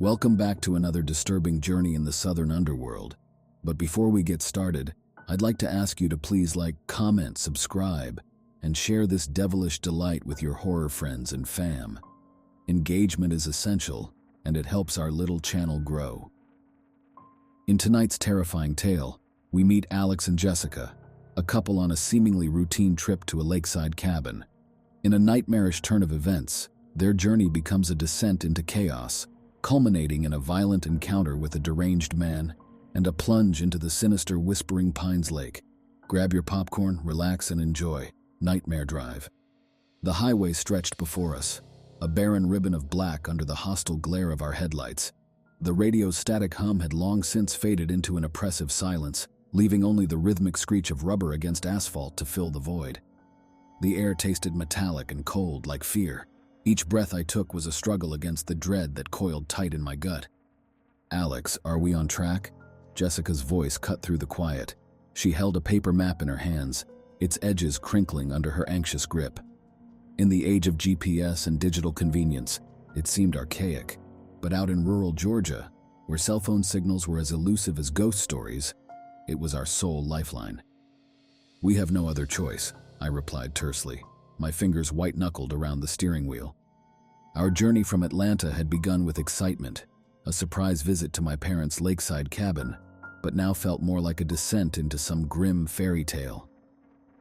Welcome back to another disturbing journey in the southern underworld. But before we get started, I'd like to ask you to please like, comment, subscribe, and share this devilish delight with your horror friends and fam. Engagement is essential, and it helps our little channel grow. In tonight's terrifying tale, we meet Alex and Jessica, a couple on a seemingly routine trip to a lakeside cabin. In a nightmarish turn of events, their journey becomes a descent into chaos, culminating in a violent encounter with a deranged man and a plunge into the sinister Whispering Pines Lake. Grab your popcorn, relax, and enjoy Nightmare Drive. The highway stretched before us, a barren ribbon of black under the hostile glare of our headlights. The radio's static hum had long since faded into an oppressive silence, leaving only the rhythmic screech of rubber against asphalt to fill the void. The air tasted metallic and cold, like fear. Each breath I took was a struggle against the dread that coiled tight in my gut. "Alex, are we on track?" Jessica's voice cut through the quiet. She held a paper map in her hands, its edges crinkling under her anxious grip. In the age of GPS and digital convenience, it seemed archaic. But out in rural Georgia, where cell phone signals were as elusive as ghost stories, it was our sole lifeline. "We have no other choice," I replied tersely, my fingers white-knuckled around the steering wheel. Our journey from Atlanta had begun with excitement, a surprise visit to my parents' lakeside cabin, but now felt more like a descent into some grim fairy tale.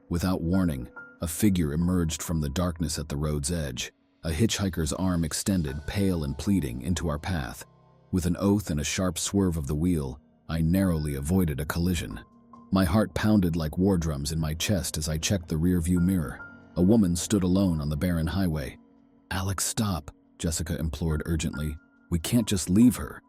Without warning, a figure emerged from the darkness at the road's edge, a hitchhiker's arm extended, pale and pleading, into our path. With an oath and a sharp swerve of the wheel, I narrowly avoided a collision. My heart pounded like war drums in my chest as I checked the rearview mirror. A woman stood alone on the barren highway. "Alex, stop," Jessica implored urgently. "We can't just leave her."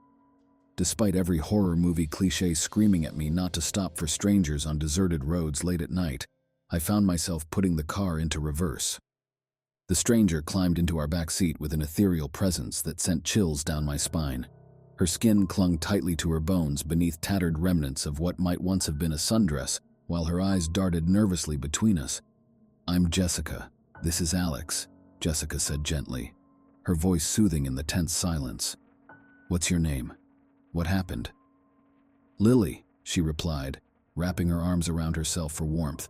Despite every horror movie cliché screaming at me not to stop for strangers on deserted roads late at night, I found myself putting the car into reverse. The stranger climbed into our back seat with an ethereal presence that sent chills down my spine. Her skin clung tightly to her bones beneath tattered remnants of what might once have been a sundress, while her eyes darted nervously between us. "I'm Jessica. This is Alex," Jessica said gently, her voice soothing in the tense silence. "What's your name? What happened?" "Lily," she replied, wrapping her arms around herself for warmth.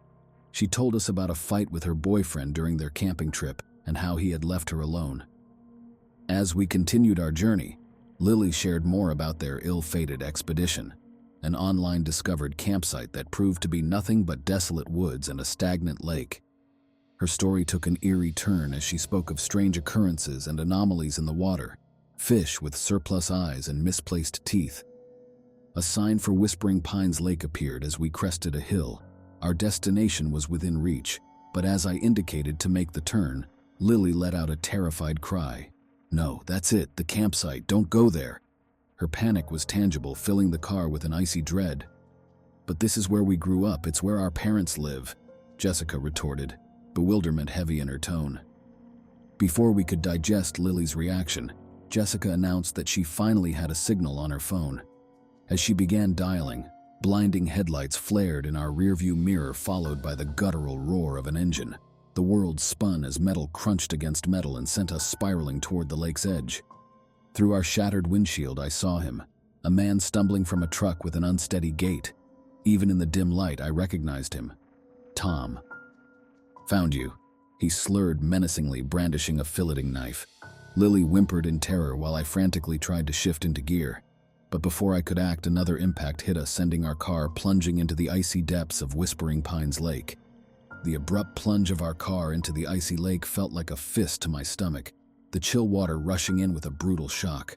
She told us about a fight with her boyfriend during their camping trip and how he had left her alone. As we continued our journey, Lily shared more about their ill-fated expedition, an online discovered campsite that proved to be nothing but desolate woods and a stagnant lake. Her story took an eerie turn as she spoke of strange occurrences and anomalies in the water, fish with surplus eyes and misplaced teeth. A sign for Whispering Pines Lake appeared as we crested a hill. Our destination was within reach, but as I indicated to make the turn, Lily let out a terrified cry. "No, that's it, the campsite, don't go there." Her panic was tangible, filling the car with an icy dread. "But this is where we grew up, it's where our parents live," Jessica retorted, bewilderment heavy in her tone. Before we could digest Lily's reaction, Jessica announced that she finally had a signal on her phone. As she began dialing, blinding headlights flared in our rearview mirror, followed by the guttural roar of an engine. The world spun as metal crunched against metal and sent us spiraling toward the lake's edge. Through our shattered windshield, I saw him, a man stumbling from a truck with an unsteady gait. Even in the dim light, I recognized him. Tom. "Found you," he slurred menacingly, brandishing a filleting knife. Lily whimpered in terror while I frantically tried to shift into gear. But before I could act, another impact hit us, sending our car plunging into the icy depths of Whispering Pines Lake. The abrupt plunge of our car into the icy lake felt like a fist to my stomach, the chill water rushing in with a brutal shock.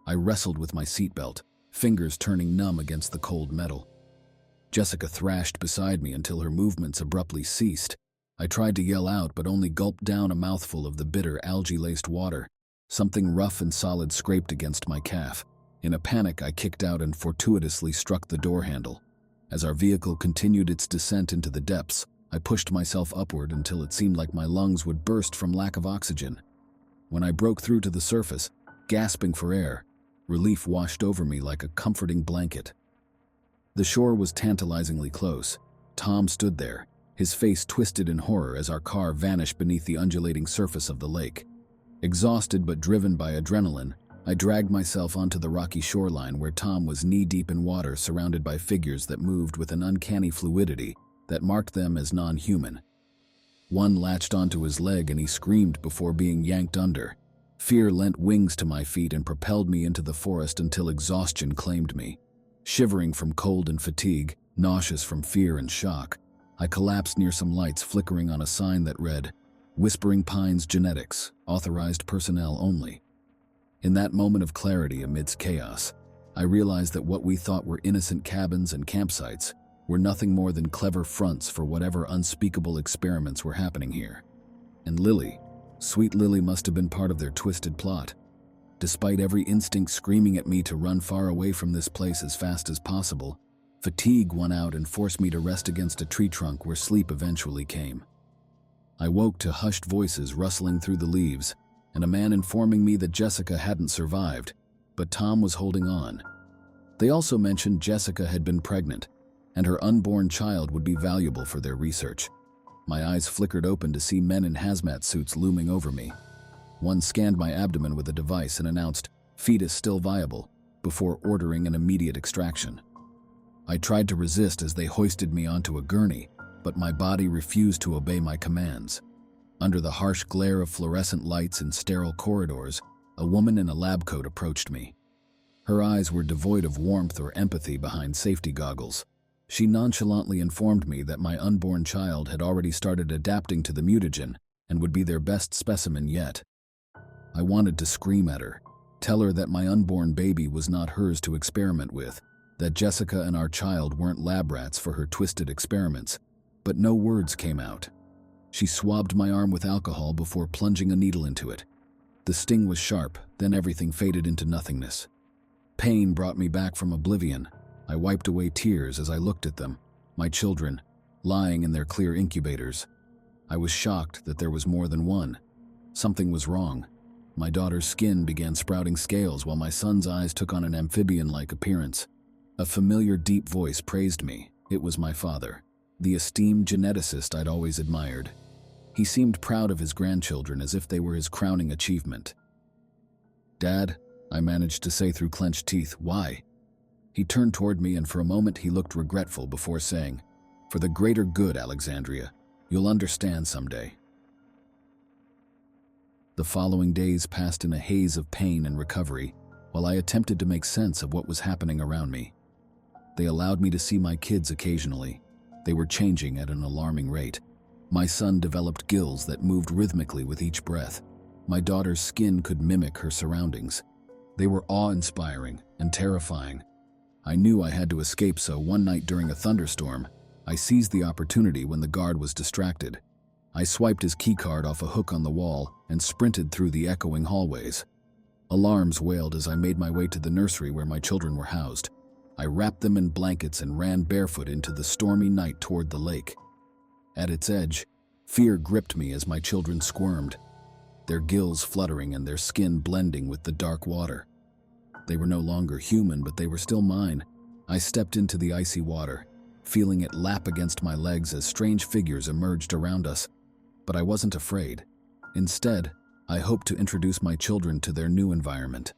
I wrestled with my seatbelt, fingers turning numb against the cold metal. Jessica thrashed beside me until her movements abruptly ceased. I tried to yell out, but only gulped down a mouthful of the bitter, algae-laced water. Something rough and solid scraped against my calf. In a panic, I kicked out and fortuitously struck the door handle. As our vehicle continued its descent into the depths, I pushed myself upward until it seemed like my lungs would burst from lack of oxygen. When I broke through to the surface, gasping for air, relief washed over me like a comforting blanket. The shore was tantalizingly close. Tom stood there, his face twisted in horror as our car vanished beneath the undulating surface of the lake. Exhausted but driven by adrenaline, I dragged myself onto the rocky shoreline where Tom was knee-deep in water, surrounded by figures that moved with an uncanny fluidity that marked them as non-human. One latched onto his leg and he screamed before being yanked under. Fear lent wings to my feet and propelled me into the forest until exhaustion claimed me. Shivering from cold and fatigue, nauseous from fear and shock, I collapsed near some lights flickering on a sign that read, "Whispering Pines Genetics, authorized personnel only." In that moment of clarity amidst chaos, I realized that what we thought were innocent cabins and campsites were nothing more than clever fronts for whatever unspeakable experiments were happening here. And Lily, sweet Lily, must have been part of their twisted plot. Despite every instinct screaming at me to run far away from this place as fast as possible, fatigue won out and forced me to rest against a tree trunk where sleep eventually came. I woke to hushed voices rustling through the leaves, and a man informing me that Jessica hadn't survived, but Tom was holding on. They also mentioned Jessica had been pregnant, and her unborn child would be valuable for their research. My eyes flickered open to see men in hazmat suits looming over me. One scanned my abdomen with a device and announced, "Fetus still viable," before ordering an immediate extraction. I tried to resist as they hoisted me onto a gurney, but my body refused to obey my commands. Under the harsh glare of fluorescent lights and sterile corridors, a woman in a lab coat approached me. Her eyes were devoid of warmth or empathy behind safety goggles. She nonchalantly informed me that my unborn child had already started adapting to the mutagen and would be their best specimen yet. I wanted to scream at her, tell her that my unborn baby was not hers to experiment with, that Jessica and our child weren't lab rats for her twisted experiments, but no words came out. She swabbed my arm with alcohol before plunging a needle into it. The sting was sharp, then everything faded into nothingness. Pain brought me back from oblivion. I wiped away tears as I looked at them, my children, lying in their clear incubators. I was shocked that there was more than one. Something was wrong. My daughter's skin began sprouting scales while my son's eyes took on an amphibian-like appearance. A familiar deep voice praised me. It was my father, the esteemed geneticist I'd always admired. He seemed proud of his grandchildren as if they were his crowning achievement. "Dad," I managed to say through clenched teeth. "Why?" He turned toward me and for a moment he looked regretful before saying, "For the greater good, Alexandria. You'll understand someday." The following days passed in a haze of pain and recovery while I attempted to make sense of what was happening around me. They allowed me to see my kids occasionally. They were changing at an alarming rate. My son developed gills that moved rhythmically with each breath. My daughter's skin could mimic her surroundings. They were awe-inspiring and terrifying. I knew I had to escape, so one night during a thunderstorm, I seized the opportunity when the guard was distracted. I swiped his keycard off a hook on the wall and sprinted through the echoing hallways. Alarms wailed as I made my way to the nursery where my children were housed. I wrapped them in blankets and ran barefoot into the stormy night toward the lake. At its edge, fear gripped me as my children squirmed, their gills fluttering and their skin blending with the dark water. They were no longer human, but they were still mine. I stepped into the icy water, feeling it lap against my legs as strange figures emerged around us. But I wasn't afraid. Instead, I hoped to introduce my children to their new environment.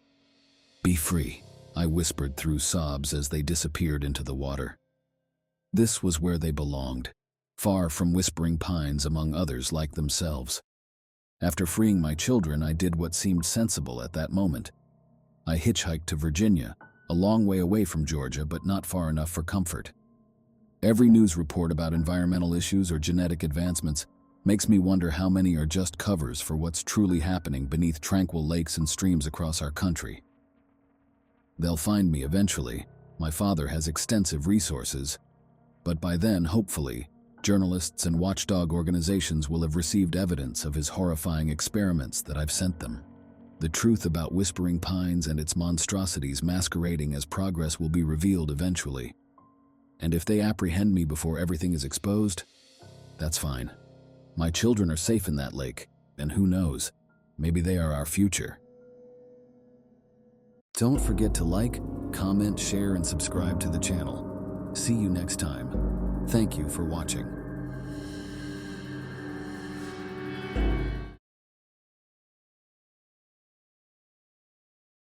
"Be free," I whispered through sobs as they disappeared into the water. This was where they belonged, far from Whispering Pines among others like themselves. After freeing my children, I did what seemed sensible at that moment. I hitchhiked to Virginia, a long way away from Georgia, but not far enough for comfort. Every news report about environmental issues or genetic advancements makes me wonder how many are just covers for what's truly happening beneath tranquil lakes and streams across our country. They'll find me eventually. My father has extensive resources. But by then, hopefully, journalists and watchdog organizations will have received evidence of his horrifying experiments that I've sent them. The truth about Whispering Pines and its monstrosities masquerading as progress will be revealed eventually. And if they apprehend me before everything is exposed, that's fine. My children are safe in that lake, and who knows, maybe they are our future. Don't forget to like, comment, share, and subscribe to the channel. See you next time. Thank you for watching.